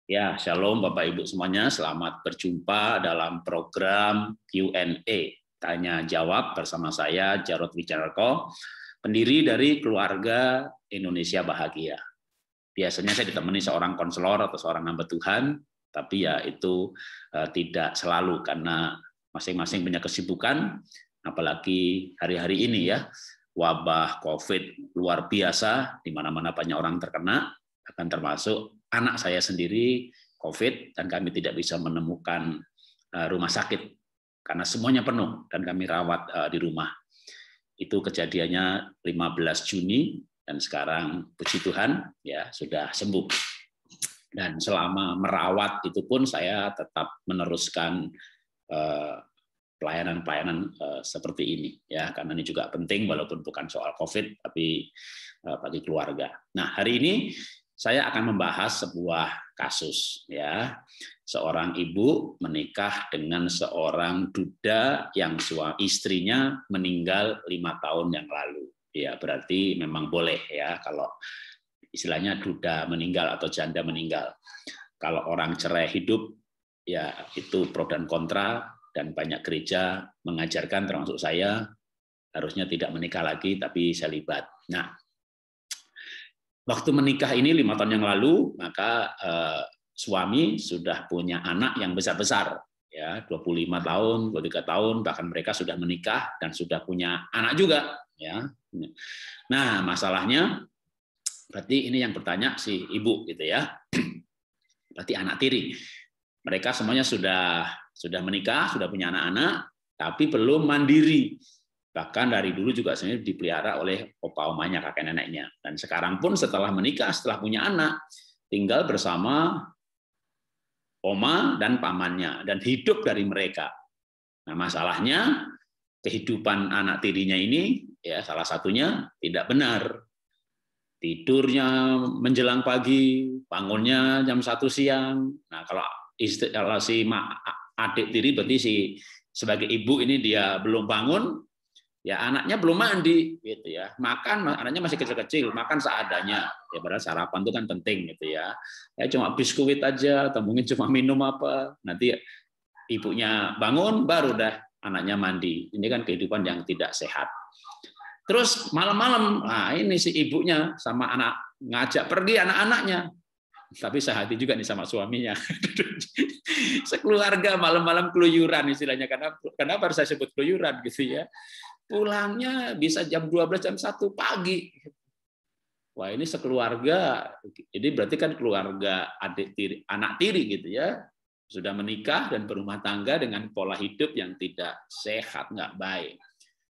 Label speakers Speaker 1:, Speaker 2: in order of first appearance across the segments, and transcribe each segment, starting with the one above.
Speaker 1: Ya, shalom Bapak Ibu semuanya. Selamat berjumpa dalam program Q&A, tanya jawab bersama saya Jarod Wicarko, pendiri dari Keluarga Indonesia Bahagia. Biasanya saya ditemani seorang konselor atau seorang hamba Tuhan, tapi ya itu tidak selalu karena masing-masing punya kesibukan, apalagi hari-hari ini ya, wabah COVID luar biasa, di mana-mana banyak orang terkena, akan termasuk anak saya sendiri COVID, dan kami tidak bisa menemukan rumah sakit karena semuanya penuh dan kami rawat di rumah. Itu kejadiannya 15 Juni dan sekarang puji Tuhan ya sudah sembuh. Dan selama merawat itu pun saya tetap meneruskan pelayanan-pelayanan seperti ini ya, karena ini juga penting walaupun bukan soal COVID tapi bagi keluarga. Nah, hari ini saya akan membahas sebuah kasus ya, seorang ibu menikah dengan seorang duda yang istrinya meninggal 5 tahun yang lalu. Ya, berarti memang boleh ya kalau istilahnya duda meninggal atau janda meninggal. Kalau orang cerai hidup ya itu pro dan kontra, dan banyak gereja mengajarkan termasuk saya harusnya tidak menikah lagi tapi selibat. Nah, waktu menikah ini 5 tahun yang lalu, maka suami sudah punya anak yang besar-besar, ya 25 tahun, 23 tahun, bahkan mereka sudah menikah dan sudah punya anak juga. Ya. Nah, masalahnya, berarti ini yang bertanya si ibu, gitu ya. Berarti anak tiri. Mereka semuanya sudah menikah, sudah punya anak-anak, tapi belum mandiri. Bahkan dari dulu juga sebenarnya dipelihara oleh opa omanya, kakek neneknya. Dan sekarang pun setelah menikah, setelah punya anak, tinggal bersama oma dan pamannya dan hidup dari mereka. Nah, masalahnya kehidupan anak tirinya ini ya salah satunya tidak benar. Tidurnya menjelang pagi, bangunnya jam 1 siang. Nah, kalau si adik tiri berarti sebagai ibu ini dia belum bangun, ya anaknya belum mandi gitu ya, makan anaknya masih kecil-kecil, makan seadanya ya, padahal sarapan itu kan penting gitu ya, cuma biskuit aja atau mungkin cuma minum apa, nanti ibunya bangun baru dah anaknya mandi. Ini kan kehidupan yang tidak sehat. Terus malam-malam, nah ini si ibunya sama anak ngajak pergi anak-anaknya, tapi sehati juga nih sama suaminya. Sekeluarga malam-malam keluyuran istilahnya. Kenapa harus saya sebut keluyuran gitu ya? Pulangnya bisa jam 12, jam 1 pagi. Wah, ini sekeluarga. Jadi berarti kan keluarga adik tiri, anak tiri gitu ya. Sudah menikah dan berumah tangga dengan pola hidup yang tidak sehat, nggak baik.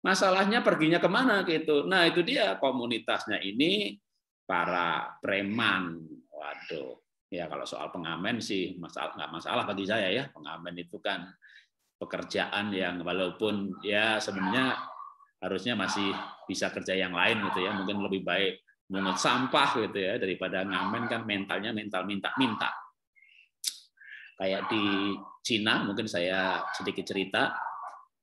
Speaker 1: Masalahnya perginya kemana gitu. Nah, itu dia komunitasnya ini para preman. Waduh. Ya kalau soal pengamen sih nggak masalah bagi saya ya. Pengamen itu kan pekerjaan yang walaupun ya sebenarnya harusnya masih bisa kerja yang lain gitu ya, mungkin lebih baik mungut sampah gitu ya daripada ngamen, kan mentalnya mental minta-minta. Kayak di Cina, mungkin saya sedikit cerita,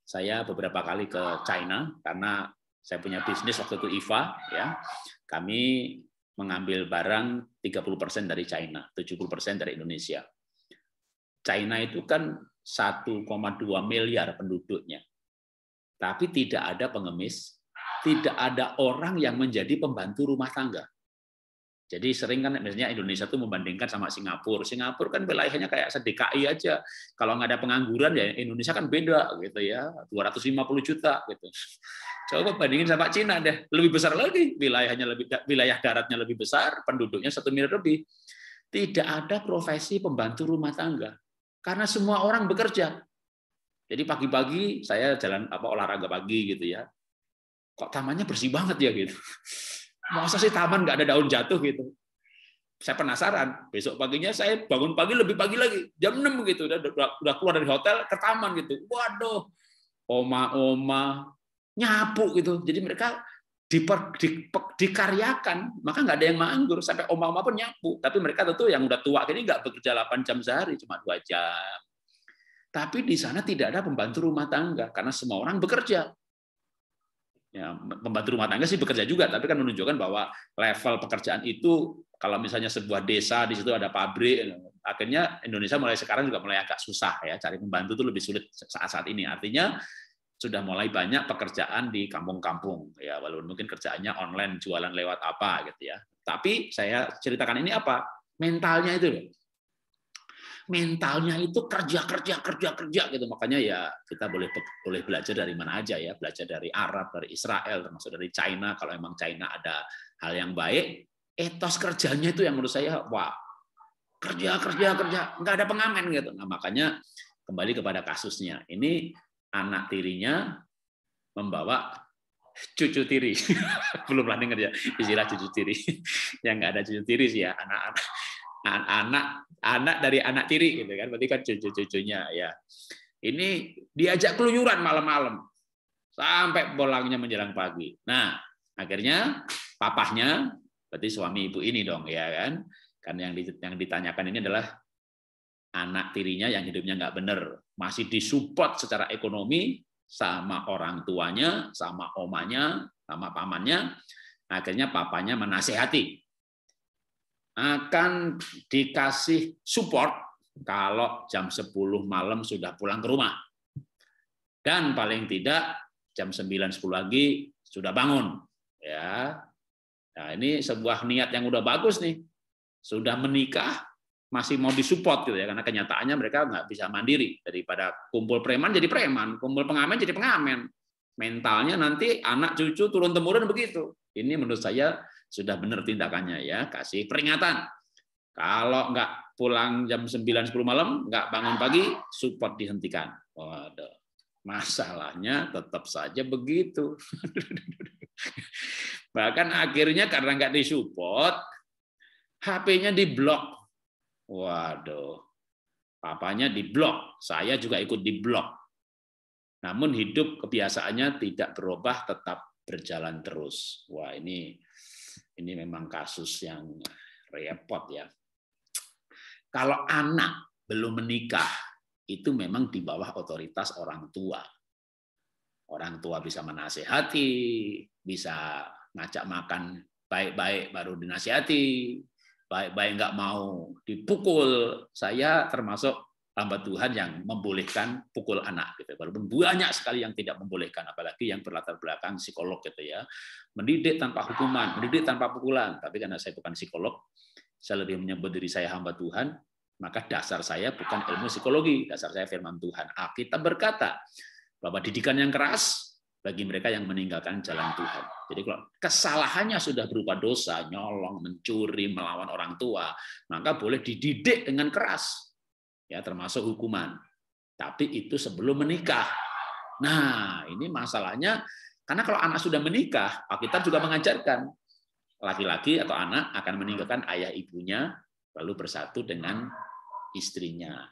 Speaker 1: saya beberapa kali ke China karena saya punya bisnis waktu itu IVA ya. Kami mengambil barang 30% dari China, 70% dari Indonesia. China itu kan 1,2 miliar penduduknya. Tapi tidak ada pengemis, tidak ada orang yang menjadi pembantu rumah tangga. Jadi sering kan misalnya Indonesia tuh membandingkan sama Singapura. Singapura kan wilayahnya kayak DKI aja. Kalau nggak ada pengangguran ya Indonesia kan beda gitu ya, 250 juta gitu. Coba bandingin sama Cina deh, lebih besar lagi, wilayah daratnya lebih besar, penduduknya 1 miliar lebih. Tidak ada profesi pembantu rumah tangga karena semua orang bekerja. Jadi pagi-pagi saya jalan olahraga pagi gitu ya. Kok tamannya bersih banget ya gitu. Masa sih taman nggak ada daun jatuh gitu. Saya penasaran. Besok paginya saya bangun pagi lebih pagi lagi, jam 6 gitu, udah keluar dari hotel ke taman gitu. Waduh, oma-oma nyapu gitu. Jadi mereka dikaryakan, maka nggak ada yang menganggur. Sampai oma-oma pun nyapu. Tapi mereka tentu yang udah tua ini nggak bekerja 8 jam sehari, cuma 2 jam. Tapi di sana tidak ada pembantu rumah tangga karena semua orang bekerja. Ya, pembantu rumah tangga sih bekerja juga, tapi kan menunjukkan bahwa level pekerjaan itu, kalau misalnya sebuah desa di situ ada pabrik, Akhirnya Indonesia mulai sekarang juga mulai agak susah ya, cari pembantu itu lebih sulit saat-saat ini. Artinya sudah mulai banyak pekerjaan di kampung-kampung ya, walaupun mungkin kerjaannya online, jualan lewat apa gitu ya. Tapi saya ceritakan ini apa? Mentalnya itu loh. Mentalnya itu kerja gitu. Makanya ya kita boleh belajar dari mana aja ya, belajar dari Arab, dari Israel, termasuk dari China. Kalau emang China ada hal yang baik, etos kerjanya itu yang menurut saya wah, kerja, nggak ada pengamen gitu. Nah, makanya kembali kepada kasusnya. Ini anak tirinya membawa cucu tiri. Belum pernah dengar ya istilah cucu tiri. Yang nggak ada cucu tiri sih ya, anak dari anak tiri gitu kan, berarti kan cucu-cucunya ya. Ini diajak keluyuran malam-malam sampai pulangnya menjelang pagi. Nah, akhirnya papahnya, berarti suami ibu ini dong ya kan. Kan yang ditanyakan ini adalah anak tirinya yang hidupnya nggak benar, masih disupport secara ekonomi sama orang tuanya, sama omanya, sama pamannya. Akhirnya papanya menasehati, akan dikasih support kalau jam 10 malam sudah pulang ke rumah. Dan paling tidak jam 9-10 lagi sudah bangun. Ya. Nah, ini sebuah niat yang udah bagus nih. Sudah menikah masih mau disupport gitu ya, karena kenyataannya mereka nggak bisa mandiri. Daripada kumpul preman jadi preman, kumpul pengamen jadi pengamen. Mentalnya nanti anak cucu turun temurun begitu. Ini menurut saya sudah benar tindakannya ya, kasih peringatan. Kalau nggak pulang jam 9-10 malam, nggak bangun pagi, support dihentikan. Waduh, masalahnya tetap saja begitu. Bahkan akhirnya karena nggak disupport, HP-nya diblok. Waduh, papanya diblok, saya juga ikut diblok. Namun hidup kebiasaannya tidak berubah, tetap berjalan terus. Wah, ini memang kasus yang repot ya. Kalau anak belum menikah, itu memang di bawah otoritas orang tua. Orang tua bisa menasehati, bisa ngajak makan baik-baik baru dinasihati, baik-baik nggak mau dipukul. Saya termasuk hamba Tuhan yang membolehkan pukul anak gitu. Walaupun banyak sekali yang tidak membolehkan, apalagi yang berlatar belakang psikolog gitu ya. Mendidik tanpa hukuman, mendidik tanpa pukulan. Tapi karena saya bukan psikolog, saya lebih menyebut diri saya hamba Tuhan, maka dasar saya bukan ilmu psikologi, dasar saya firman Tuhan. Alkitab berkata bahwa didikan yang keras bagi mereka yang meninggalkan jalan Tuhan. Jadi kalau kesalahannya sudah berupa dosa, nyolong, mencuri, melawan orang tua, maka boleh dididik dengan keras, ya termasuk hukuman. Tapi itu sebelum menikah. Nah, ini masalahnya karena kalau anak sudah menikah, Alkitab juga mengajarkan laki-laki atau anak akan meninggalkan ayah ibunya lalu bersatu dengan istrinya.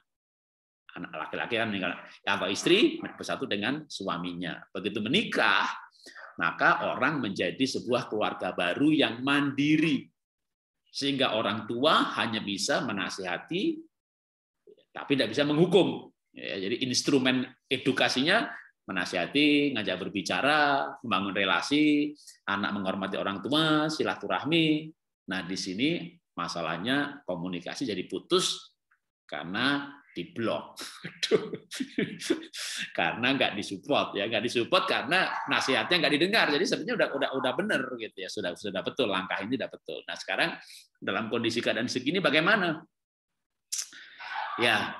Speaker 1: Anak laki-laki kan meninggal atau istri bersatu dengan suaminya. Begitu menikah, maka orang menjadi sebuah keluarga baru yang mandiri. Sehingga orang tua hanya bisa menasihati, tapi tidak bisa menghukum. Jadi instrumen edukasinya menasihati, ngajak berbicara, membangun relasi, anak menghormati orang tua, silaturahmi. Nah, di sini masalahnya komunikasi jadi putus karena diblok, karena nggak disupport ya, nggak disupport karena nasihatnya nggak didengar. Jadi sebenarnya udah benar gitu ya, sudah betul langkah ini udah betul. Nah sekarang dalam kondisi keadaan segini bagaimana? Ya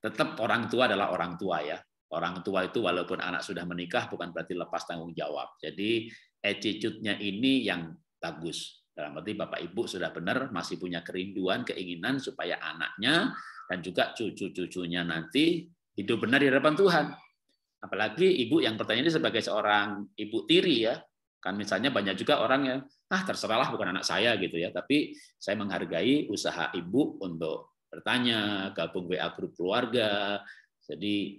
Speaker 1: tetap orang tua adalah orang tua ya. Orang tua itu walaupun anak sudah menikah bukan berarti lepas tanggung jawab. Jadi attitude-nya ini yang bagus. Dalam arti Bapak Ibu sudah benar, masih punya kerinduan, keinginan supaya anaknya dan juga cucu-cucunya nanti hidup benar di hadapan Tuhan. Apalagi ibu yang bertanya ini sebagai seorang ibu tiri ya. Kan misalnya banyak juga orang yang terserahlah bukan anak saya gitu ya, tapi saya menghargai usaha ibu untuk bertanya, gabung WA grup keluarga. Jadi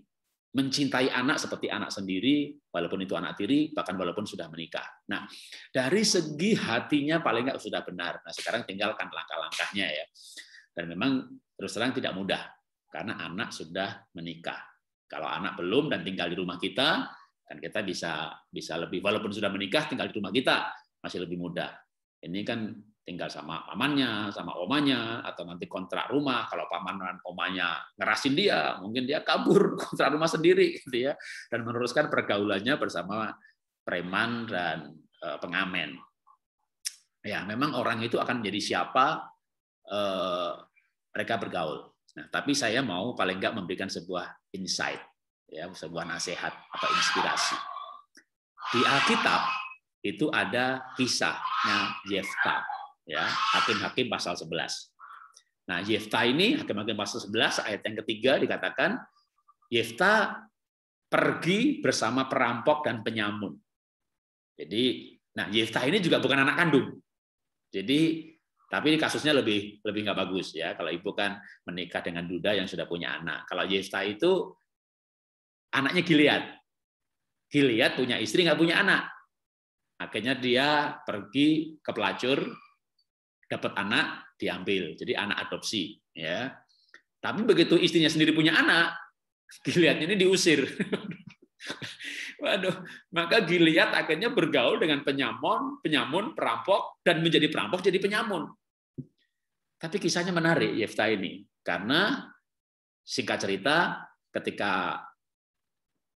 Speaker 1: mencintai anak seperti anak sendiri, walaupun itu anak tiri, bahkan walaupun sudah menikah. Nah, dari segi hatinya paling nggak sudah benar. Nah, sekarang tinggalkan langkah-langkahnya ya. Dan memang terus terang tidak mudah, karena anak sudah menikah. Kalau anak belum dan tinggal di rumah kita, kan kita bisa lebih, walaupun sudah menikah, tinggal di rumah kita, masih lebih mudah. Ini kan tinggal sama pamannya, sama omanya, atau nanti kontrak rumah. Kalau paman dan omanya ngerasin dia, mungkin dia kabur kontrak rumah sendiri, gitu ya, dan meneruskan pergaulannya bersama preman dan pengamen. Ya, memang orang itu akan menjadi siapa mereka bergaul. Nah, tapi saya mau paling nggak memberikan sebuah insight, ya, sebuah nasihat atau inspirasi. Di Alkitab itu ada kisahnya Yefta, ya, Hakim-Hakim pasal 11. Nah, Yefta ini Hakim-Hakim pasal 11 ayat yang ketiga dikatakan Yefta pergi bersama perampok dan penyamun. Jadi, nah Yefta ini juga bukan anak kandung. Jadi, tapi ini kasusnya lebih nggak bagus ya. Kalau ibu kan menikah dengan duda yang sudah punya anak. Kalau Yefta itu anaknya Gilead. Gilead punya istri nggak punya anak. Akhirnya dia pergi ke pelacur, dapat anak, diambil. Jadi anak adopsi. Ya. Tapi begitu istrinya sendiri punya anak, Gilead ini diusir. Waduh, maka Gilead akhirnya bergaul dengan penyamun, perampok, dan menjadi perampok jadi penyamun. Tapi kisahnya menarik Yefta ini, karena singkat cerita ketika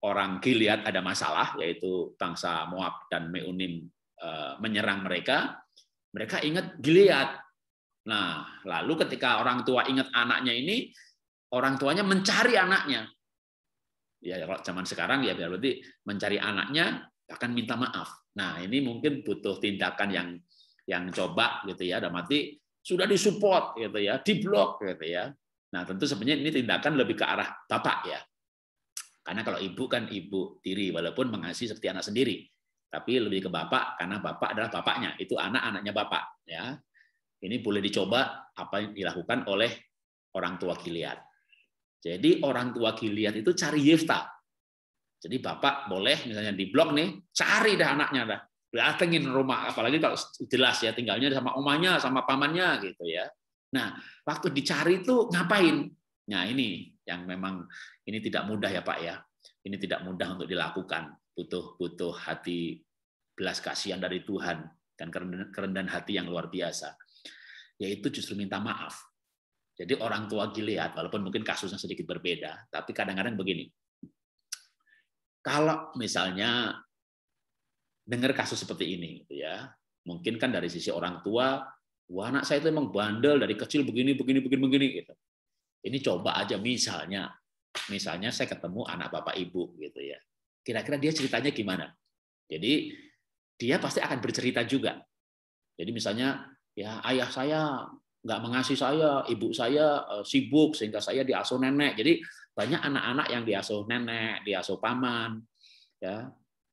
Speaker 1: orang Gilead ada masalah, yaitu bangsa Moab dan Meunim menyerang mereka, mereka ingat Gilead. Nah, lalu ketika orang tua ingat anaknya ini, orang tuanya mencari anaknya. Ya, kalau zaman sekarang ya berarti mencari anaknya akan minta maaf. Nah, ini mungkin butuh tindakan yang coba gitu ya, dalam arti sudah disupport gitu ya, diblok gitu ya. Nah, tentu sebenarnya ini tindakan lebih ke arah bapak ya. Karena kalau ibu kan ibu tiri walaupun mengasihi seperti anak sendiri. Tapi lebih ke bapak karena bapak adalah bapaknya, itu anak-anaknya bapak ya. Ini boleh dicoba apa yang dilakukan oleh orang tua Gilead. Jadi orang tua Gilead itu cari Yefta. Jadi bapak boleh misalnya di blok nih, cari dah anaknya dah. Datengin rumah, apalagi kalau jelas ya tinggalnya sama omanya, sama pamannya gitu ya. Nah, waktu dicari itu ngapain? Nah, ini yang memang ini tidak mudah ya Pak ya. Ini tidak mudah untuk dilakukan. Butuh hati belas kasihan dari Tuhan dan kerendahan hati yang luar biasa. Yaitu justru minta maaf. Jadi orang tua Gilead, walaupun mungkin kasusnya sedikit berbeda, tapi kadang-kadang begini. Kalau misalnya dengar kasus seperti ini, gitu ya, mungkin kan dari sisi orang tua, wah anak saya itu memang bandel dari kecil begini, gitu. Ini coba aja misalnya saya ketemu anak bapak ibu, gitu ya. Kira-kira dia ceritanya gimana? Jadi dia pasti akan bercerita juga. Jadi misalnya, ya ayah saya nggak mengasihi saya, ibu saya sibuk sehingga saya diasuh nenek. Jadi banyak anak-anak yang diasuh nenek, diasuh paman, ya.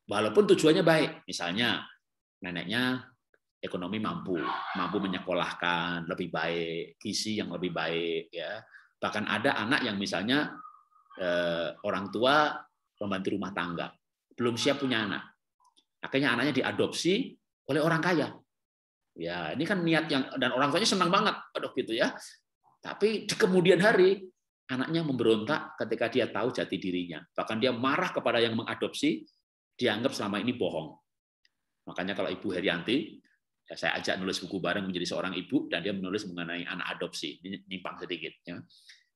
Speaker 1: Walaupun tujuannya baik, misalnya neneknya ekonomi mampu menyekolahkan lebih baik, gizi yang lebih baik, ya. Bahkan ada anak yang misalnya orang tua pembantu rumah tangga, belum siap punya anak, akhirnya anaknya diadopsi oleh orang kaya. Ya, ini kan niat yang dan orang tuanya senang banget, aduh gitu ya. Tapi di kemudian hari anaknya memberontak ketika dia tahu jati dirinya. Bahkan dia marah kepada yang mengadopsi, dianggap selama ini bohong. Makanya kalau Ibu Herianti, ya saya ajak nulis buku bareng menjadi seorang ibu dan dia menulis mengenai anak adopsi. Ini nyimpang sedikit ya.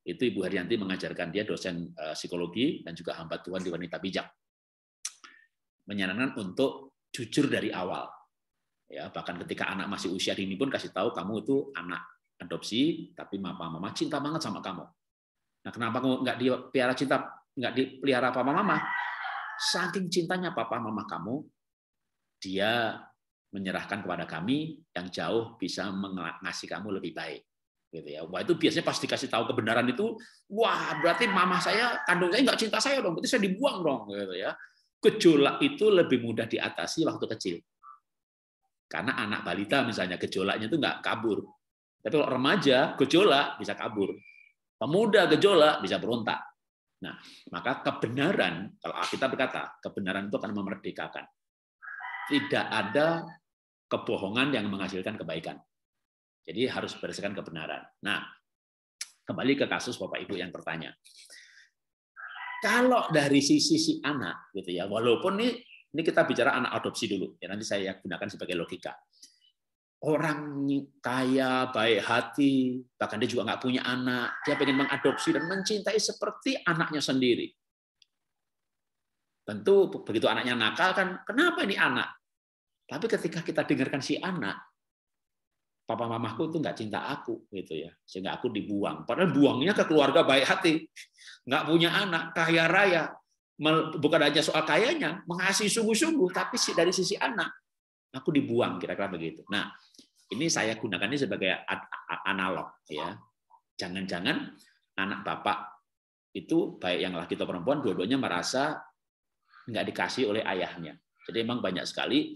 Speaker 1: Itu Ibu Herianti mengajarkan, dia dosen psikologi dan juga hamba Tuhan di Wanita Bijak. Menyarankan untuk jujur dari awal. Ya, bahkan ketika anak masih usia dini pun kasih tahu kamu itu anak adopsi, tapi mama cinta banget sama kamu. Nah, kenapa kamu nggak dipelihara papa mama? Saking cintanya papa mama kamu, dia menyerahkan kepada kami yang jauh bisa mengasih kamu lebih baik. Gitu ya. Wah, itu biasanya pasti kasih tahu kebenaran itu, wah berarti mama saya, kandung saya nggak cinta saya dong, berarti saya dibuang dong. Gitu ya. Gejolak itu lebih mudah diatasi waktu kecil. Karena anak balita misalnya gejolaknya itu nggak kabur. Tapi kalau remaja gejolak bisa kabur. Pemuda gejolak bisa berontak. Nah, maka kebenaran, kalau kita berkata, kebenaran itu akan memerdekakan. Tidak ada kebohongan yang menghasilkan kebaikan. Jadi harus berdasarkan kebenaran. Nah, kembali ke kasus Bapak Ibu yang bertanya. Kalau dari sisi anak, gitu ya, walaupun ini kita bicara anak adopsi dulu, ya nanti saya gunakan sebagai logika. orang kaya, baik hati, bahkan dia juga nggak punya anak, dia pengen mengadopsi dan mencintai seperti anaknya sendiri. Tentu begitu anaknya nakal kan, kenapa ini anak? Tapi ketika kita dengarkan si anak, papa mamaku tuh nggak cinta aku gitu ya, sehingga aku dibuang. Padahal buangnya ke keluarga baik hati, nggak punya anak, kaya raya, bukan hanya soal kayanya, mengasihi sungguh-sungguh, tapi dari sisi anak, aku dibuang, kira-kira begitu. Nah, ini saya gunakan ini sebagai analog ya. Jangan-jangan anak bapak itu baik yang laki atau perempuan, dua-duanya merasa nggak dikasih oleh ayahnya. Jadi memang banyak sekali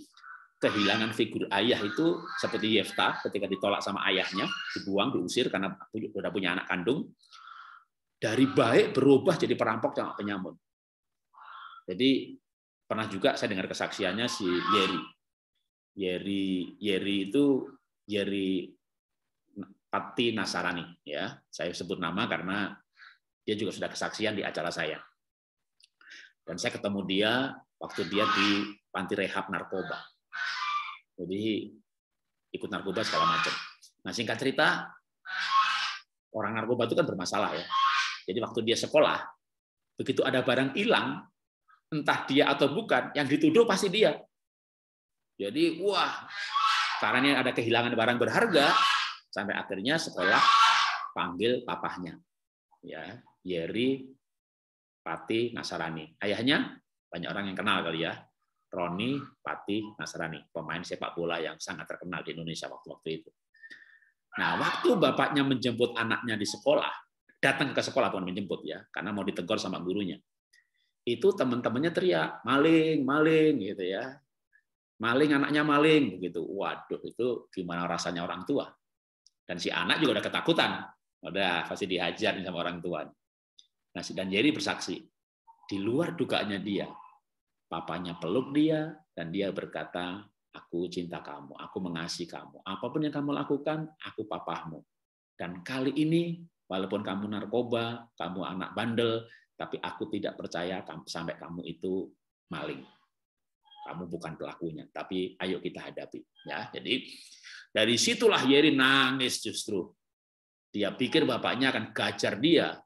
Speaker 1: kehilangan figur ayah itu seperti Yefta ketika ditolak sama ayahnya, dibuang, diusir karena sudah punya anak kandung. Dari baik berubah jadi perampok sama penyamun. Jadi pernah juga saya dengar kesaksiannya si Yeri itu Yeri Pati Nasarani ya. Saya sebut nama karena dia juga sudah kesaksian di acara saya. Dan saya ketemu dia waktu dia di panti rehab narkoba. Jadi ikut narkoba segala macam. Nah, singkat cerita, orang narkoba itu kan bermasalah ya. Jadi waktu dia sekolah, begitu ada barang hilang, entah dia atau bukan, yang dituduh pasti dia. Jadi, wah, karena ada kehilangan barang berharga, sampai akhirnya sekolah panggil papahnya, ya, Yeri Pati Nasarani. Ayahnya banyak orang yang kenal kali ya, Roni Pati Nasarani, pemain sepak bola yang sangat terkenal di Indonesia waktu itu. Nah, waktu bapaknya menjemput anaknya di sekolah, datang ke sekolah bukan menjemput ya, karena mau ditegur sama gurunya. Itu teman-temannya teriak, maling, maling gitu ya. Maling, anaknya maling begitu. Waduh, itu gimana rasanya orang tua? Dan si anak juga udah ketakutan. Udah pasti dihajar sama orang tua. Nah, dan Yeri bersaksi. Di luar dugaannya dia, papanya peluk dia dan dia berkata, aku cinta kamu, aku mengasihi kamu. Apapun yang kamu lakukan, aku papahmu. Dan kali ini, walaupun kamu narkoba, kamu anak bandel, tapi aku tidak percaya sampai kamu itu maling. Kamu bukan pelakunya, tapi ayo kita hadapi. Ya, jadi dari situlah Yeri nangis justru. Dia pikir bapaknya akan gajar dia.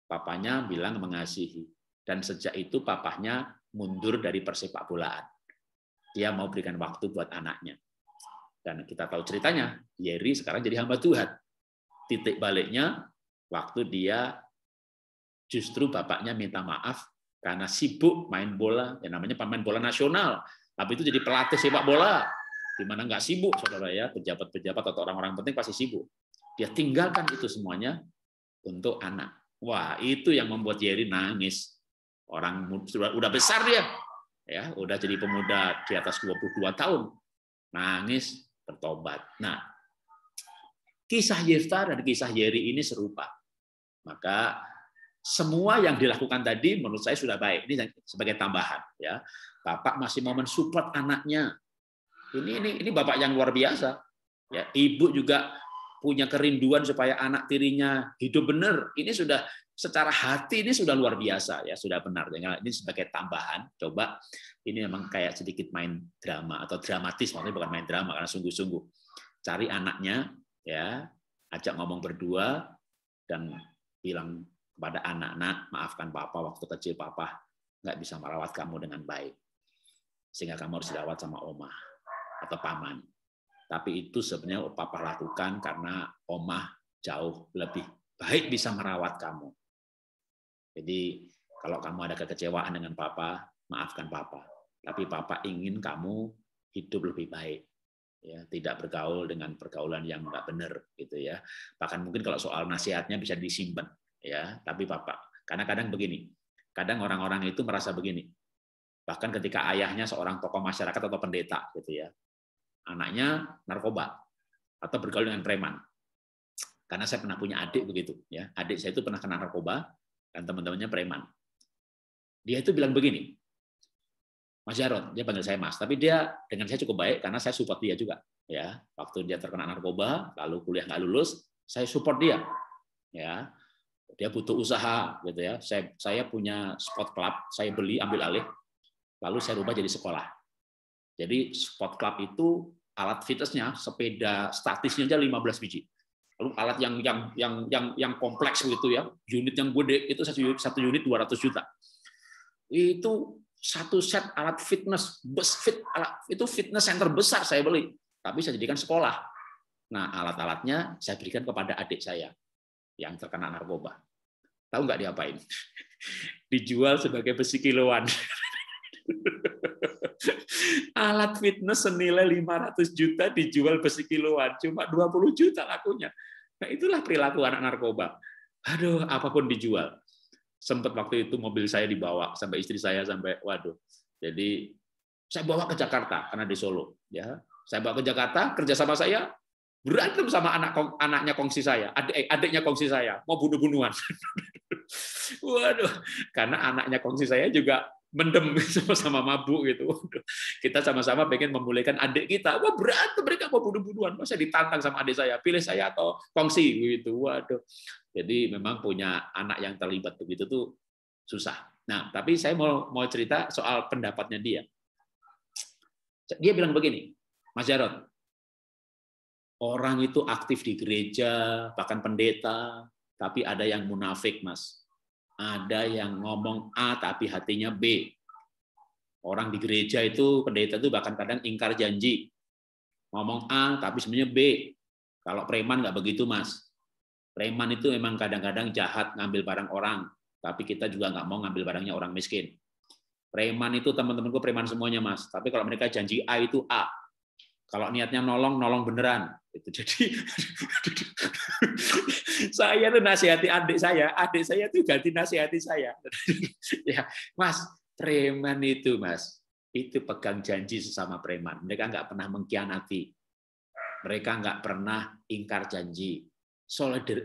Speaker 1: Papanya bilang mengasihi. Dan sejak itu papahnya mundur dari persepak bolaan. Dia mau berikan waktu buat anaknya. Dan kita tahu ceritanya, Yeri sekarang jadi hamba Tuhan. Titik baliknya, waktu dia justru bapaknya minta maaf karena sibuk main bola, yang namanya pemain bola nasional. Tapi itu jadi pelatih sepak bola, di mana nggak sibuk, saudara ya, pejabat-pejabat atau orang-orang penting pasti sibuk. Dia tinggalkan itu semuanya untuk anak. Wah, itu yang membuat Yeri nangis. Orang udah besar dia, ya, udah jadi pemuda di atas 22 tahun, nangis bertobat. Nah, kisah Yefta dan kisah Yeri ini serupa. Maka semua yang dilakukan tadi menurut saya sudah baik. Ini sebagai tambahan, ya. Bapak masih mau mensupport anaknya. Ini bapak yang luar biasa. Ya, ibu juga punya kerinduan supaya anak tirinya hidup benar. Ini sudah secara hati ini sudah luar biasa ya, sudah benar. Ini sebagai tambahan. Coba ini memang kayak sedikit main drama atau dramatis, maksudnya bukan main drama karena sungguh-sungguh. Cari anaknya, ya, ajak ngomong berdua dan bilang kepada anak-anak, maafkan papa waktu kecil papa nggak bisa merawat kamu dengan baik, sehingga kamu harus dirawat sama omah atau paman. Tapi itu sebenarnya papa lakukan karena omah jauh lebih baik bisa merawat kamu. Jadi kalau kamu ada kekecewaan dengan papa, maafkan papa. Tapi papa ingin kamu hidup lebih baik. Ya, tidak bergaul dengan pergaulan yang nggak benar gitu ya. Bahkan mungkin kalau soal nasihatnya bisa disimpan ya, tapi Bapak kadang-kadang begini. Kadang orang-orang itu merasa begini. Bahkan ketika ayahnya seorang tokoh masyarakat atau pendeta gitu ya. Anaknya narkoba atau bergaul dengan preman. Karena saya pernah punya adik begitu ya. Adik saya itu pernah kena narkoba dan teman-temannya preman. Dia itu bilang begini. Mas Jarod, dia panggil saya Mas, tapi dia dengan saya cukup baik karena saya support dia juga. Ya, waktu dia terkena narkoba, lalu kuliah nggak lulus, saya support dia. Ya, dia butuh usaha, gitu ya. Saya punya sport club, saya beli, ambil alih, lalu saya rubah jadi sekolah. Jadi sport club itu alat fitnessnya, sepeda statisnya aja 15 biji. Lalu alat yang kompleks gitu ya, unit yang gede itu satu unit 200 juta. Itu satu set alat fitness, itu fitness center besar saya beli, tapi saya jadikan sekolah. Nah, alat-alatnya saya berikan kepada adik saya yang terkena narkoba. Tahu nggak diapain? Dijual sebagai besi kiloan. Alat fitness senilai 500 juta dijual besi kiloan, cuma 20 juta lakunya. Nah, itulah perilaku anak narkoba. Aduh, apapun dijual. Sempat waktu itu mobil saya dibawa sampai istri saya sampai waduh. Jadi saya bawa ke Jakarta karena di Solo, ya. Saya bawa ke Jakarta, kerja sama saya berantem sama anaknya kongsi saya, adiknya kongsi saya, mau bunuh-bunuhan. Waduh, karena anaknya kongsi saya juga mendem sama-sama mabuk gitu. Kita sama-sama pengen memulihkan adik kita. Wah, berantem mereka mau bunuh-bunuhan. Saya ditantang sama adik saya, pilih saya atau kongsi gitu. Waduh. Jadi memang punya anak yang terlibat begitu tuh susah. Nah, tapi saya mau cerita soal pendapatnya dia. Dia bilang begini, Mas Jarod, orang itu aktif di gereja, bahkan pendeta, tapi ada yang munafik, Mas. Ada yang ngomong A tapi hatinya B. Orang di gereja itu, pendeta itu bahkan kadang ingkar janji. Ngomong A tapi sebenarnya B. Kalau preman nggak begitu, Mas. Preman itu memang kadang-kadang jahat ngambil barang orang, tapi kita juga nggak mau ngambil barangnya orang miskin. Preman itu teman-temanku preman semuanya, Mas. Tapi kalau mereka janji A itu A. Kalau niatnya nolong beneran. Itu jadi saya tuh nasihati adik saya tuh ganti nasihati saya. Ya, Mas, preman itu, Mas, itu pegang janji sesama preman. Mereka nggak pernah mengkhianati. Mereka nggak pernah ingkar janji.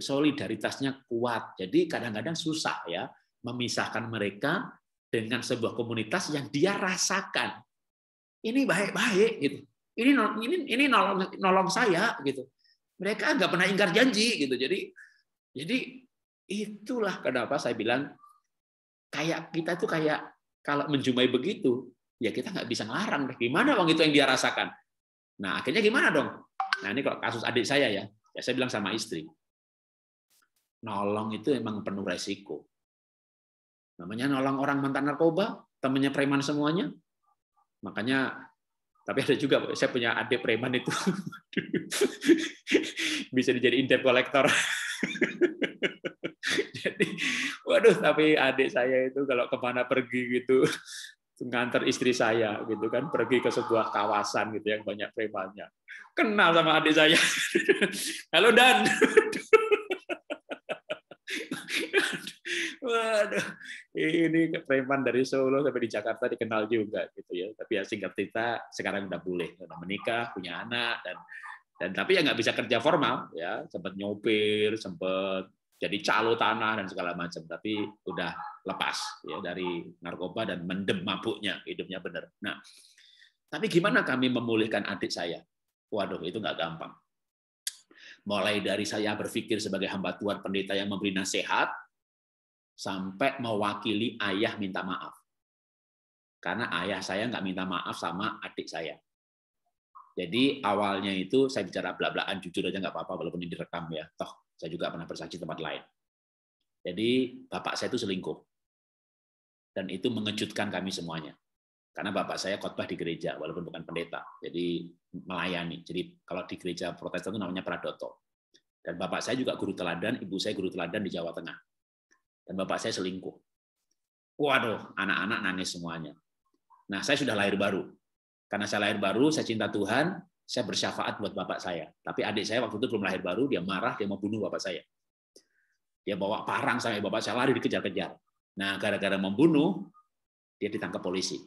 Speaker 1: Solidaritasnya kuat. Jadi kadang-kadang susah ya memisahkan mereka dengan sebuah komunitas yang dia rasakan. Ini baik-baik gitu. Ini nolong saya gitu. Mereka nggak pernah ingkar janji gitu. Jadi itulah kenapa saya bilang kayak kita tuh kayak kalau menjumpai begitu ya kita nggak bisa ngelarang. Gimana bang itu yang dia rasakan? Nah akhirnya gimana dong? Nah ini kalau kasus adik saya ya saya bilang sama istri, nolong itu emang penuh resiko. Namanya nolong orang mantan narkoba, temannya preman semuanya. Makanya, tapi ada juga, saya punya adik preman itu bisa dijadiin debt collector. Jadi, waduh, tapi adik saya itu kalau kemana pergi gitu, nganter istri saya gitu kan, pergi ke sebuah kawasan gitu yang banyak premannya. Kenal sama adik saya. Halo Dan. Waduh, ini preman dari Solo sampai di Jakarta dikenal juga gitu ya. Tapi ya singkat cerita sekarang udah boleh, udah menikah, punya anak dan tapi ya nggak bisa kerja formal ya, sempat nyopir, sempat jadi calo tanah dan segala macam. Tapi udah lepas ya dari narkoba dan mendem mabuknya, hidupnya benar. Nah, tapi gimana kami memulihkan adik saya? Waduh, itu nggak gampang. Mulai dari saya berpikir sebagai hamba Tuhan pendeta yang memberi nasihat, sampai mewakili ayah minta maaf. Karena ayah saya nggak minta maaf sama adik saya. Jadi awalnya itu saya bicara belak-belakan, jujur aja nggak apa-apa, walaupun ini direkam ya. Toh, saya juga pernah bersaksi tempat lain. Jadi bapak saya itu selingkuh. Dan itu mengejutkan kami semuanya. Karena bapak saya khotbah di gereja, walaupun bukan pendeta. Jadi melayani. Jadi kalau di gereja Protestan itu namanya pradoto. Dan bapak saya juga guru teladan, ibu saya guru teladan di Jawa Tengah. Dan bapak saya selingkuh. Waduh, anak-anak nangis semuanya. Nah, saya sudah lahir baru. Karena saya lahir baru, saya cinta Tuhan, saya bersyafaat buat bapak saya. Tapi adik saya waktu itu belum lahir baru, dia marah, dia mau bunuh bapak saya. Dia bawa parang sampai bapak saya lari dikejar-kejar. Nah, gara-gara membunuh, dia ditangkap polisi.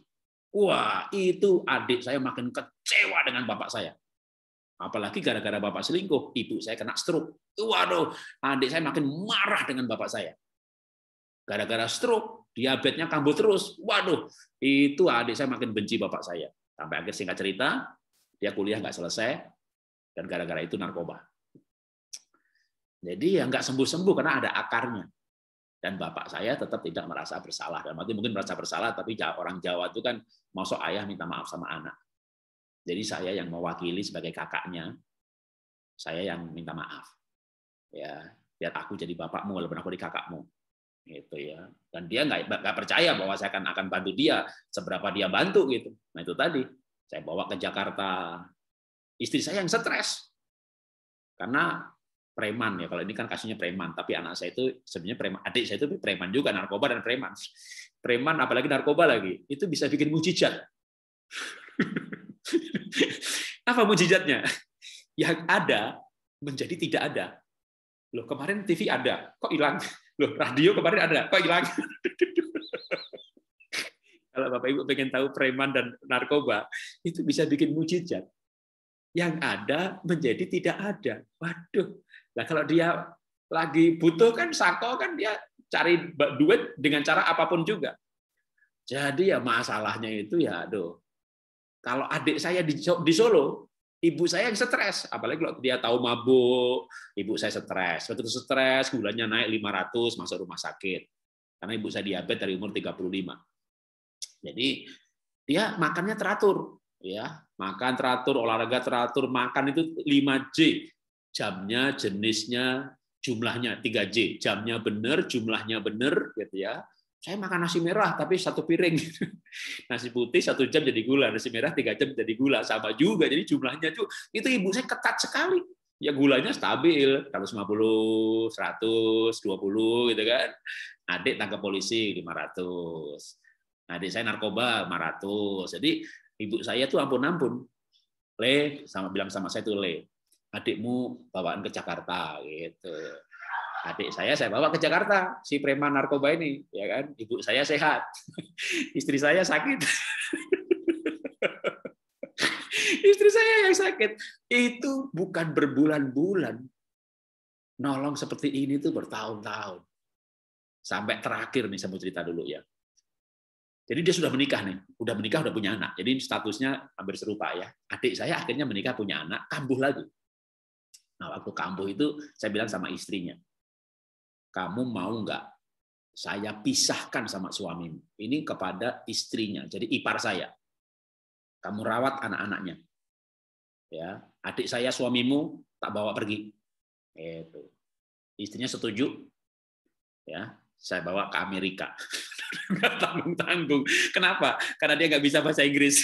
Speaker 1: Wah, itu adik saya makin kecewa dengan bapak saya. Apalagi gara-gara bapak selingkuh, ibu saya kena stroke. Waduh, adik saya makin marah dengan bapak saya. Gara-gara stroke, diabetesnya kambuh terus. Waduh, itu adik saya makin benci bapak saya. Sampai akhir singkat cerita, dia kuliah nggak selesai, dan gara-gara itu narkoba. Jadi ya nggak sembuh-sembuh karena ada akarnya. Dan bapak saya tetap tidak merasa bersalah. Dan mungkin merasa bersalah, tapi orang Jawa itu kan masuk ayah minta maaf sama anak. Jadi saya yang mewakili sebagai kakaknya, saya yang minta maaf. Ya, biar aku jadi bapakmu walaupun aku di kakakmu. Gitu ya. Dan dia nggak percaya bahwa saya akan bantu dia seberapa dia bantu gitu. Nah itu tadi saya bawa ke Jakarta. Istri saya yang stres karena preman ya. Kalau ini kan kasusnya preman, tapi anak saya itu sebenarnya preman. Adik saya itu preman juga, narkoba dan preman. Preman apalagi narkoba lagi, itu bisa bikin mujizat. Apa mujizatnya? Yang ada menjadi tidak ada. Loh, kemarin TV ada, kok hilang? Loh, radio kemarin ada, kok hilang? Kalau Bapak Ibu pengen tahu preman dan narkoba, itu bisa bikin mujizat. Yang ada menjadi tidak ada. Waduh. Nah, kalau dia lagi butuh kan sako kan dia cari duit dengan cara apapun juga. Jadi ya masalahnya itu ya aduh. Kalau adik saya di Solo, ibu saya yang stres, apalagi kalau dia tahu mabuk, ibu saya stres. Betul stres, gulanya naik 500, masuk rumah sakit. Karena ibu saya diabetes dari umur 35. Jadi dia makannya teratur, ya. Makan teratur, olahraga teratur, makan itu 5J. Jamnya, jenisnya, jumlahnya 3J. Jamnya benar, jumlahnya benar gitu ya. Saya makan nasi merah tapi 1 piring. Nasi putih 1 jam jadi gula, nasi merah 3 jam jadi gula, sama juga. Jadi jumlahnya itu ibu saya ketat sekali. Ya gulanya stabil, 150, 100, 20 gitu kan. Adik tangkap polisi 500. Adik saya narkoba 500. Jadi ibu saya tuh ampun-ampun. Bilang sama saya tuh, adikmu bawaan ke Jakarta gitu. Adik saya bawa ke Jakarta, si preman narkoba ini, ya kan? Ibu saya sehat, istri saya sakit. Istri saya yang sakit. Itu bukan berbulan-bulan. Nolong seperti ini tuh bertahun-tahun. Sampai terakhir nih, saya mau cerita dulu ya. Jadi dia sudah menikah nih, udah menikah, udah punya anak. Jadi statusnya hampir serupa ya. Adik saya akhirnya menikah, punya anak, kambuh lagi. Nah, waktu kambuh itu saya bilang sama istrinya, kamu mau nggak saya pisahkan sama suamimu? Ini kepada istrinya, jadi ipar saya. Kamu rawat anak-anaknya. Ya, adik saya suamimu tak bawa pergi. Itu. Istrinya setuju. Ya, saya bawa ke Amerika. Nggak tanggung-tanggung. Kenapa? Karena dia nggak bisa bahasa Inggris.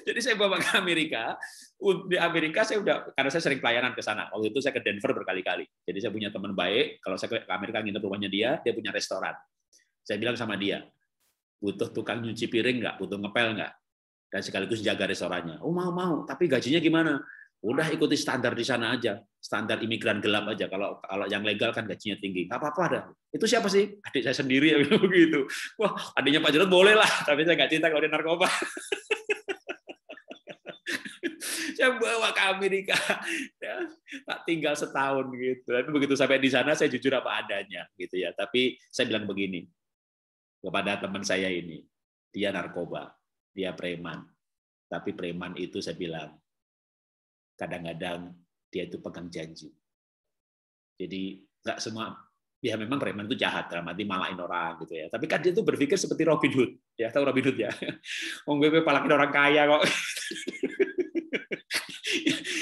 Speaker 1: Jadi saya bawa ke Amerika. Di Amerika saya karena saya sering pelayanan ke sana. Waktu itu saya ke Denver berkali-kali. Jadi saya punya teman baik. Kalau saya ke Amerika nginep rumahnya dia punya restoran. Saya bilang sama dia, butuh tukang nyuci piring nggak? Butuh ngepel nggak? Dan sekaligus jaga restorannya. Oh mau. Tapi gajinya gimana? Udah ikuti standar di sana aja, standar imigran gelap aja. Kalau yang legal kan gajinya tinggi, nggak apa-apa dah. Itu siapa sih? Adik saya sendiri ya begitu. Wah, adiknya Pak Jarod boleh lah, tapi saya nggak cinta kalau dia narkoba. Saya bawa ke Amerika, ya, tak tinggal setahun gitu. Tapi begitu sampai di sana saya jujur apa adanya gitu ya. Tapi saya bilang begini kepada teman saya ini, dia narkoba, dia preman. Tapi preman itu saya bilang, kadang-kadang dia itu pegang janji. Jadi nggak semua, ya memang preman itu jahat, dalam arti malahin orang gitu ya. Tapi kan dia itu berpikir seperti Robin Hood, ya tahu Robin Hood ya. Wong gue palakin orang kaya kok.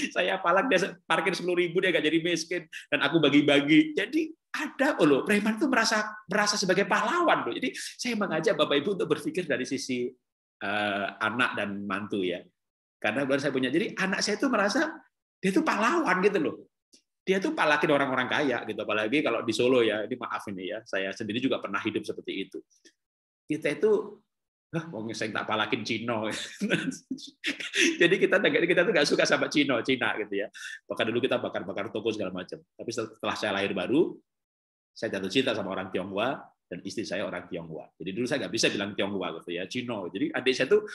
Speaker 1: Saya palak dia parkir 10.000 dia nggak jadi miskin dan aku bagi-bagi. Jadi ada loh, preman itu merasa sebagai pahlawan loh. Jadi saya mengajak Bapak Ibu untuk berpikir dari sisi anak dan mantu ya. Karena baru saya punya, jadi anak saya itu merasa dia itu pahlawan gitu loh. Dia tuh palakin orang-orang kaya gitu. Apalagi kalau di Solo ya, ini maaf ini ya, saya sendiri juga pernah hidup seperti itu. Kita itu, saya tak palakin Cino. Jadi kita tuh nggak suka sama Cina gitu ya. Bahkan dulu kita bakar-bakar toko segala macam. Tapi setelah saya lahir baru, saya jatuh cinta sama orang Tionghoa. Dan istri saya orang Tionghoa. Jadi dulu saya nggak bisa bilang Tionghoa gitu ya, Cino. Jadi adik saya tuh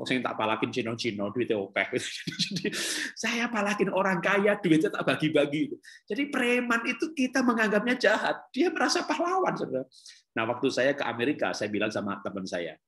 Speaker 1: saya tak palakin Cino, duitnya opek. Jadi saya palakin orang kaya, duitnya tak bagi-bagi. Jadi preman itu kita menganggapnya jahat, dia merasa pahlawan. Saudara. Nah waktu saya ke Amerika, saya bilang sama teman saya,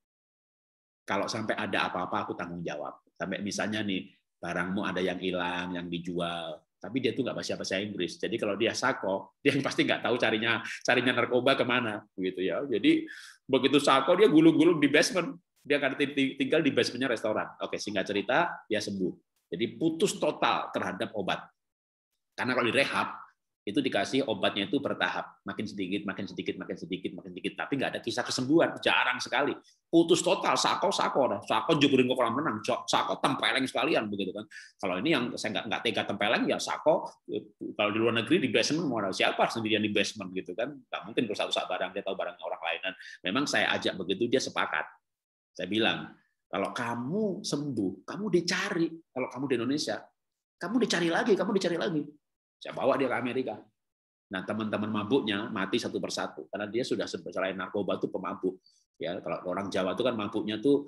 Speaker 1: kalau sampai ada apa-apa aku tanggung jawab. Sampai misalnya nih barangmu ada yang hilang, yang dijual. Tapi dia tuh nggak bahasa Inggris. Jadi kalau dia sako, dia pasti nggak tahu carinya narkoba kemana, gitu ya. Jadi begitu sako dia gulung-gulung di basement. Dia akan tinggal di basementnya restoran. Oke, singkat cerita, dia sembuh. Jadi putus total terhadap obat. Karena kalau direhab, itu dikasih obatnya itu bertahap, makin sedikit, makin sedikit, makin sedikit, makin sedikit, tapi nggak ada kisah kesembuhan, jarang sekali. Putus total, sako jeburin ke kolam renang, sako tempeleng sekalian begitu kan. Kalau ini yang saya nggak tega tempeleng, ya sako. Kalau di luar negeri di basement mau ada siapa sendirian di basement gitu kan, nggak mungkin rusak-rusak barang, dia tahu barangnya orang lain. Dan memang saya ajak begitu, dia sepakat. Saya bilang, kalau kamu sembuh, kamu dicari. Kalau kamu di Indonesia, kamu dicari lagi, kamu dicari lagi. Saya bawa dia ke Amerika. Nah, teman-teman mabuknya mati satu persatu karena dia sudah selain narkoba itu pemabuk. Ya, kalau orang Jawa itu kan mabuknya tuh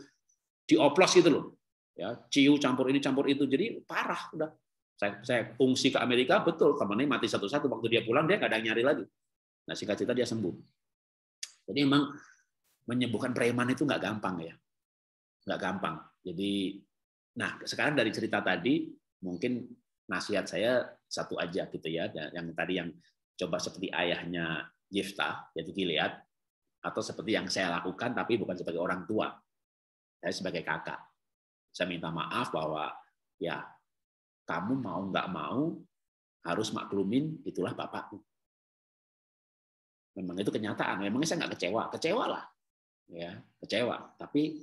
Speaker 1: dioplos gitu loh. Ya, ciu campur ini campur itu. Jadi parah udah. Saya fungsi ke Amerika, betul temannya mati satu-satu, waktu dia pulang dia nggak ada yang nyari lagi. Nah, singkat cerita dia sembuh. Jadi emang menyembuhkan preman itu nggak gampang ya. Nggak gampang. Jadi nah, sekarang dari cerita tadi mungkin nasihat saya satu aja gitu ya, yang tadi yang coba seperti ayahnya Yifta, yaitu Gilead, atau seperti yang saya lakukan tapi bukan sebagai orang tua, saya sebagai kakak. Saya minta maaf bahwa ya kamu mau nggak mau harus maklumin itulah bapakku. Memang itu kenyataan. Memangnya saya nggak kecewa lah, ya kecewa. Tapi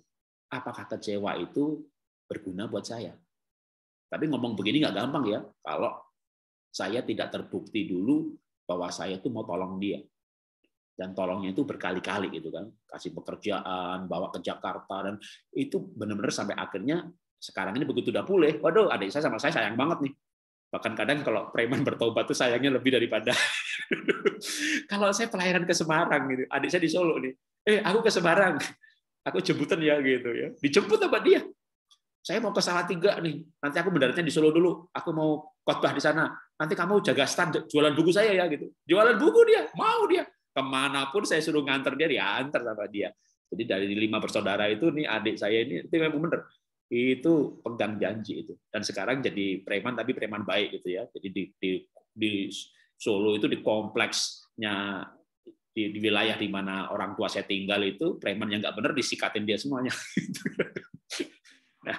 Speaker 1: apakah kecewa itu berguna buat saya? Tapi ngomong begini nggak gampang ya, kalau saya tidak terbukti dulu bahwa saya itu mau tolong dia. Dan tolongnya itu berkali-kali gitu kan, kasih pekerjaan, bawa ke Jakarta, dan itu benar-benar sampai akhirnya sekarang ini begitu udah pulih, waduh adik saya sama saya sayang banget nih. Bahkan kadang kalau preman bertobat tuh sayangnya lebih daripada kalau saya pelayanan ke Semarang gitu, adik saya di Solo nih, aku ke Semarang, aku jemputan ya gitu ya, dijemput sama dia. Saya mau ke Salatiga nih, nanti aku mendaratnya di Solo dulu, aku mau khotbah di sana, nanti kamu jaga stand jualan buku saya ya gitu. Jualan buku dia, mau dia. Kemanapun saya suruh nganter dia, diantar sama dia. Jadi dari 5 bersaudara itu nih adik saya ini itu memang benar. Itu pegang janji itu. Dan sekarang jadi preman tapi preman baik gitu ya. Jadi di Solo itu di kompleksnya di wilayah di mana orang tua saya tinggal itu preman yang nggak benar disikatin dia semuanya. Nah,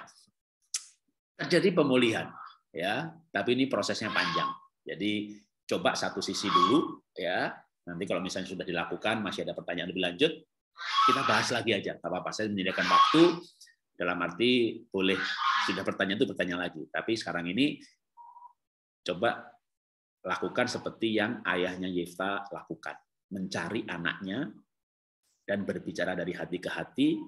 Speaker 1: terjadi pemulihan ya, tapi ini prosesnya panjang. Jadi coba satu sisi dulu ya. Nanti kalau misalnya sudah dilakukan masih ada pertanyaan lebih lanjut, kita bahas lagi aja. Enggak apa-apa, saya menyediakan waktu dalam arti boleh sudah bertanya itu bertanya lagi. Tapi sekarang ini coba lakukan seperti yang ayahnya Yifta lakukan, mencari anaknya dan berbicara dari hati ke hati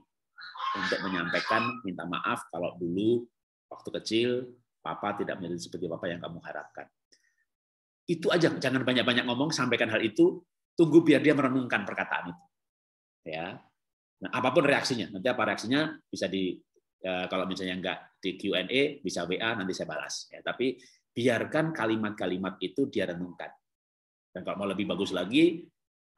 Speaker 1: untuk menyampaikan minta maaf kalau dulu waktu kecil papa tidak menjadi seperti papa yang kamu harapkan. Itu aja, jangan banyak-banyak ngomong, sampaikan hal itu, tunggu biar dia merenungkan perkataan itu. Ya. Nah, apapun reaksinya, nanti apa reaksinya bisa kalau misalnya enggak di Q&A bisa WA nanti saya balas. Ya, tapi biarkan kalimat-kalimat itu dia renungkan. Dan kalau mau lebih bagus lagi,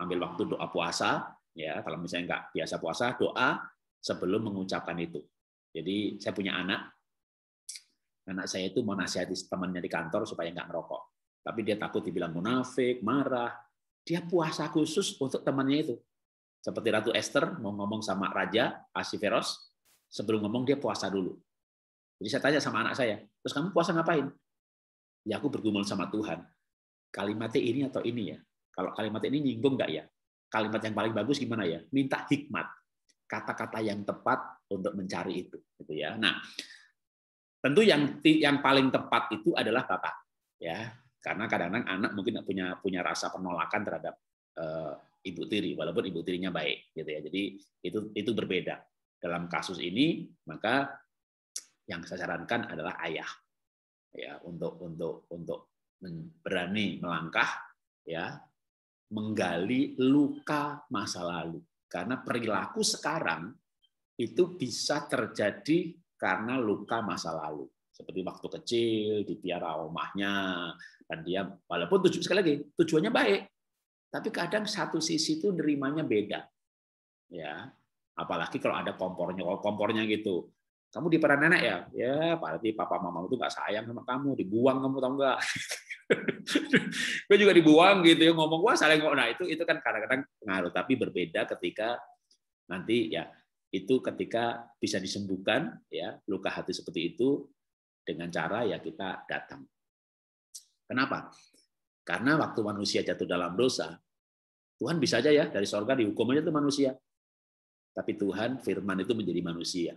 Speaker 1: ambil waktu doa puasa, ya kalau misalnya enggak biasa puasa, doa sebelum mengucapkan itu. Jadi saya punya anak saya itu mau nasihati temannya di kantor supaya enggak ngerokok. Tapi dia takut dibilang munafik, marah. Dia puasa khusus untuk temannya itu. Seperti Ratu Esther mau ngomong sama Raja Ahasveros, sebelum ngomong dia puasa dulu. Jadi saya tanya sama anak saya, terus kamu puasa ngapain? Ya aku bergumul sama Tuhan. Kalimatnya ini atau ini ya? Kalau kalimat ini nyinggung nggak ya? Kalimat yang paling bagus gimana ya? Minta hikmat, kata-kata yang tepat untuk mencari itu. Gitu ya. Nah, tentu yang paling tepat itu adalah Bapak. Ya, karena kadang-kadang anak mungkin punya rasa penolakan terhadap ibu tiri, walaupun ibu tirinya baik, gitu ya. Jadi itu berbeda. Dalam kasus ini, maka yang saya sarankan adalah ayah, ya, untuk berani melangkah, ya, menggali luka masa lalu. Karena perilaku sekarang itu bisa terjadi karena luka masa lalu. Seperti waktu kecil dipiara omahnya, dan dia walaupun sekali lagi tujuannya baik, tapi kadang satu sisi itu nerimanya beda, ya. Apalagi kalau ada kompornya gitu. Kamu diperan nenek ya, ya berarti papa mama itu nggak sayang sama kamu, dibuang kamu tahu nggak? Gue juga dibuang gitu ya, ngomong wah saling kok. Nah itu kan kadang-kadang pengaruh, tapi berbeda ketika nanti ya itu ketika bisa disembuhkan ya luka hati seperti itu dengan cara ya kita datang. Kenapa? Karena waktu manusia jatuh dalam dosa, Tuhan bisa aja ya dari sorga dihukum aja tuh manusia. Tapi Tuhan firman itu menjadi manusia.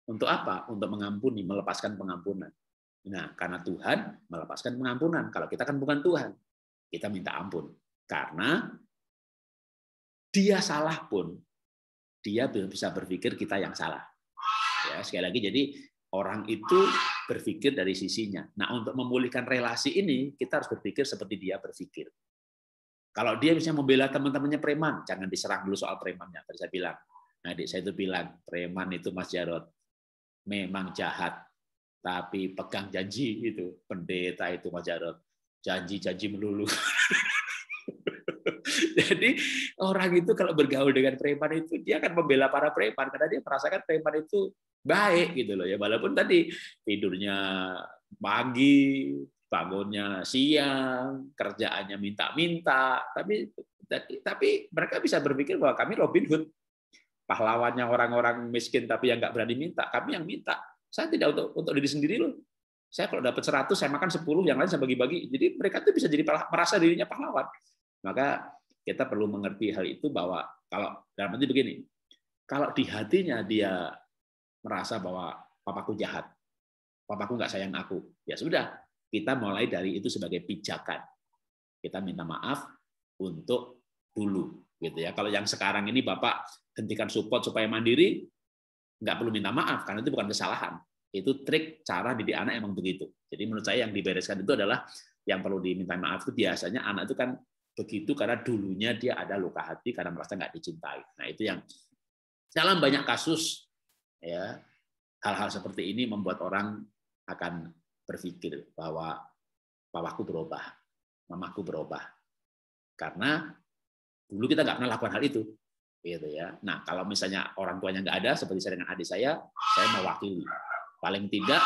Speaker 1: Untuk apa? Untuk mengampuni, melepaskan pengampunan. Nah, karena Tuhan melepaskan pengampunan. Kalau kita kan bukan Tuhan, kita minta ampun. Karena dia salah pun, dia bisa berpikir kita yang salah. Ya, sekali lagi, jadi orang itu berpikir dari sisinya. Nah, untuk memulihkan relasi ini, kita harus berpikir seperti dia berpikir. Kalau dia bisa membela teman-temannya preman, jangan diserang dulu soal premannya. Tadi saya bilang, nah, adik saya itu bilang, preman itu Mas Jarod memang jahat, tapi pegang janji itu. Pendeta itu Mas Jarod, janji-janji melulu. Jadi orang itu kalau bergaul dengan preman itu dia akan membela para preman karena dia merasakan preman itu baik gitu loh ya, walaupun tadi tidurnya pagi, bangunnya siang, kerjaannya minta-minta, tapi mereka bisa berpikir bahwa kami Robin Hood, pahlawannya orang-orang miskin tapi yang nggak berani minta, kami yang minta. Saya tidak untuk diri sendiri loh. Saya kalau dapat 100 saya makan 10, yang lain saya bagi-bagi. Jadi mereka tuh bisa jadi merasa dirinya pahlawan. Maka kita perlu mengerti hal itu bahwa kalau dalam arti begini, kalau di hatinya dia merasa bahwa papaku jahat, papaku nggak sayang aku, ya sudah, kita mulai dari itu sebagai pijakan. Kita minta maaf untuk dulu, gitu ya. Kalau yang sekarang ini Bapak hentikan support supaya mandiri, nggak perlu minta maaf karena itu bukan kesalahan. Itu trik cara didik anak emang begitu. Jadi menurut saya yang dibereskan itu adalah yang perlu diminta maaf itu biasanya anak itu kan begitu karena dulunya dia ada luka hati karena merasa nggak dicintai. Nah itu yang dalam banyak kasus ya hal-hal seperti ini membuat orang akan berpikir bahwa papaku berubah, mamaku berubah, karena dulu kita nggak pernah lakukan hal itu, gitu ya. Nah kalau misalnya orang tuanya nggak ada, seperti saya dengan adik saya mewakili. Paling tidak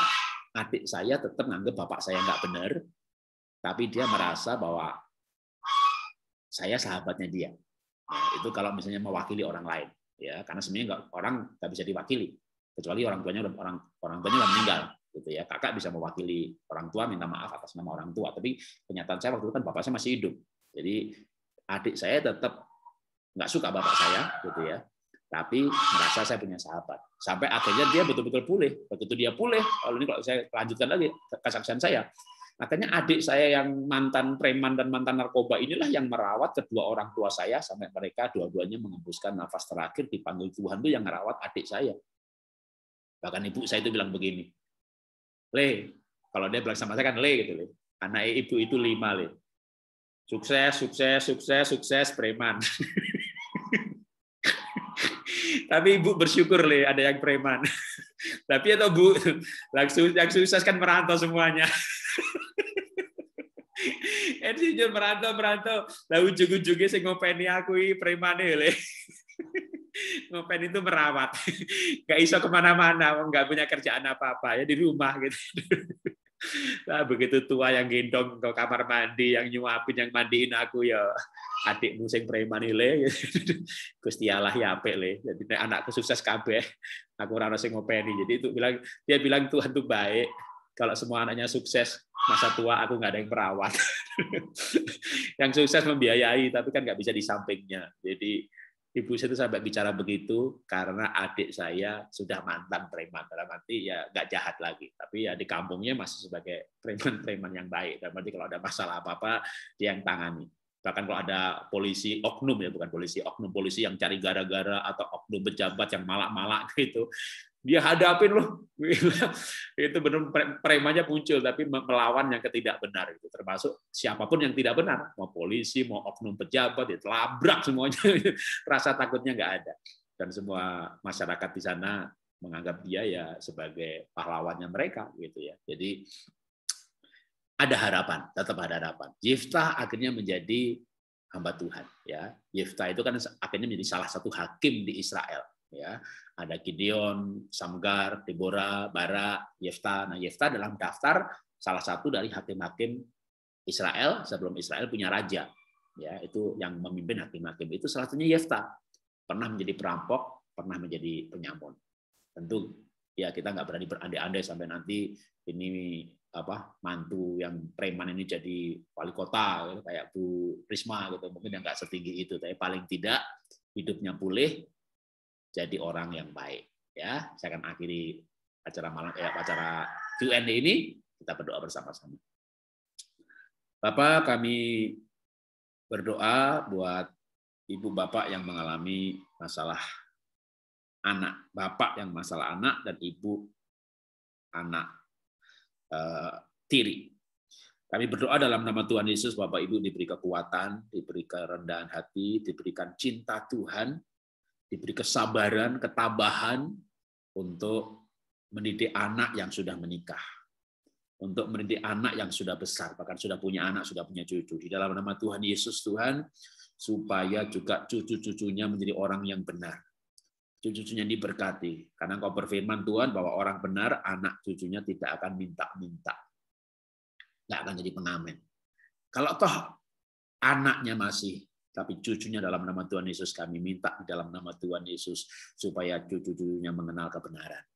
Speaker 1: adik saya tetap menganggap bapak saya nggak benar, tapi dia merasa bahwa saya sahabatnya dia. Nah, itu kalau misalnya mewakili orang lain, ya karena sebenarnya orang nggak bisa diwakili, kecuali orang tuanya udah meninggal, gitu ya. Kakak bisa mewakili orang tua minta maaf atas nama orang tua, tapi kenyataan saya waktu itu kan bapak saya masih hidup, jadi adik saya tetap nggak suka bapak saya, gitu ya. Tapi merasa saya punya sahabat. Sampai akhirnya dia betul-betul pulih. Begitu dia pulih, kalau saya lanjutkan lagi kesaksian saya. Akhirnya adik saya yang mantan preman dan mantan narkoba inilah yang merawat kedua orang tua saya sampai mereka dua-duanya mengembuskan nafas terakhir dipanggil Tuhan itu yang merawat adik saya. Bahkan ibu saya itu bilang begini, Le, kalau dia bilang sama saya kan Le gitu, Le. Anak ibu itu 5, Le. Sukses, sukses, sukses, sukses, preman. Tapi ibu bersyukur Le ada yang preman. Tapi atau Bu, yang sukses kan merantau semuanya. Insinyur merantau, lah ujung-ujungnya saya ngopeni aku premane Le. Ngopen itu merawat, nggak iso kemana-mana, nggak punya kerjaan apa-apa ya di rumah gitu. Nah, begitu tua yang gendong ke kamar mandi, yang nyuapin, yang mandiin aku ya adikmu sing preman Le. Gusti Allah ya apik Le. Jadi anakku sukses kabeh, aku ora ono sing ngopeni. Jadi itu dia bilang Tuhan tuh baik. Kalau semua anaknya sukses, masa tua aku nggak ada yang merawat. Yang sukses membiayai, tapi kan nggak bisa di sampingnya. Jadi ibu saya itu sampai bicara begitu karena adik saya sudah mantan preman. Dalam arti ya nggak jahat lagi, tapi ya di kampungnya masih sebagai preman-preman yang baik. Dalam arti kalau ada masalah apa-apa dia yang tangani. Bahkan kalau ada polisi oknum ya, bukan polisi oknum, polisi yang cari gara-gara atau oknum pejabat yang malak-malak gitu, dia hadapin loh. Itu benar premannya muncul, tapi melawan yang ketidak benar itu, termasuk siapapun yang tidak benar, mau polisi, mau oknum pejabat, ya labrak semuanya. Rasa takutnya nggak ada, dan semua masyarakat di sana menganggap dia ya sebagai pahlawannya mereka gitu ya. Jadi ada harapan, tetap ada harapan. Yiftah akhirnya menjadi hamba Tuhan ya. Yiftah itu kan akhirnya menjadi salah satu hakim di Israel ya. Ada Gideon, Samgar, Deborah, Barak, Yiftah. Nah, Yiftah dalam daftar salah satu dari hakim-hakim Israel sebelum Israel punya raja. Ya, itu yang memimpin hakim-hakim itu salah satunya Yiftah. Pernah menjadi perampok, pernah menjadi penyamun. Tentu ya kita nggak berani berandai-andai sampai nanti ini mantu yang preman ini jadi wali kota gitu, kayak Bu Risma gitu, mungkin yang nggak setinggi itu, tapi paling tidak hidupnya pulih jadi orang yang baik. Ya, saya akan akhiri acara Q&A ini, kita berdoa bersama-sama. Bapak, kami berdoa buat ibu bapak yang mengalami masalah anak, bapak yang masalah anak, dan ibu anak tiri. Kami berdoa dalam nama Tuhan Yesus, Bapak Ibu diberi kekuatan, diberi kerendahan hati, diberikan cinta Tuhan, diberi kesabaran, ketabahan untuk mendidik anak yang sudah menikah, untuk mendidik anak yang sudah besar, bahkan sudah punya anak, sudah punya cucu. Di dalam nama Tuhan Yesus, Tuhan, supaya juga cucu-cucunya menjadi orang yang benar. Cucu-cucunya diberkati. Karena Engkau berfirman Tuhan bahwa orang benar, anak cucunya tidak akan minta-minta. Nggak akan jadi pengamen. Kalau toh anaknya masih, tapi cucunya dalam nama Tuhan Yesus, kami minta di dalam nama Tuhan Yesus, supaya cucu-cucunya mengenal kebenaran.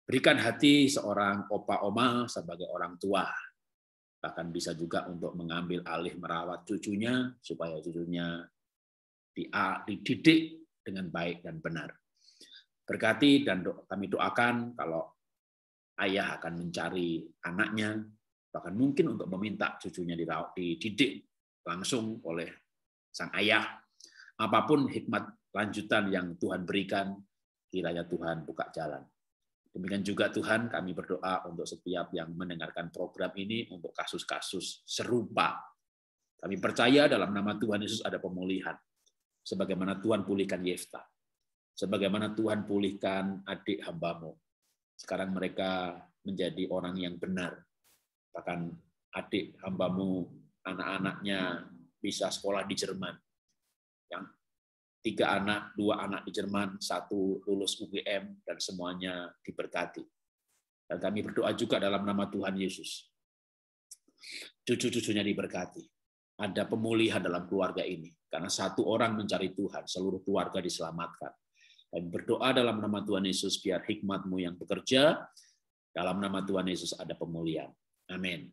Speaker 1: Berikan hati seorang opa-oma sebagai orang tua. Bahkan bisa juga untuk mengambil alih merawat cucunya, supaya cucunya dididik dengan baik dan benar. Berkati dan kami doakan kalau ayah akan mencari anaknya, bahkan mungkin untuk meminta cucunya dididik langsung oleh sang ayah. Apapun hikmat lanjutan yang Tuhan berikan, kiranya Tuhan buka jalan. Demikian juga Tuhan, kami berdoa untuk setiap yang mendengarkan program ini untuk kasus-kasus serupa. Kami percaya dalam nama Tuhan Yesus ada pemulihan. Sebagaimana Tuhan pulihkan Yefta. Sebagaimana Tuhan pulihkan adik hamba-Mu. Sekarang mereka menjadi orang yang benar. Bahkan adik hamba-Mu, anak-anaknya bisa sekolah di Jerman. Yang 3 anak, 2 anak di Jerman, 1 lulus UGM, dan semuanya diberkati. Dan kami berdoa juga dalam nama Tuhan Yesus. Cucu-cucunya diberkati. Ada pemulihan dalam keluarga ini. Karena 1 orang mencari Tuhan, seluruh keluarga diselamatkan. Dan berdoa dalam nama Tuhan Yesus, biar hikmat-Mu yang bekerja, dalam nama Tuhan Yesus ada pemulihan. Amin.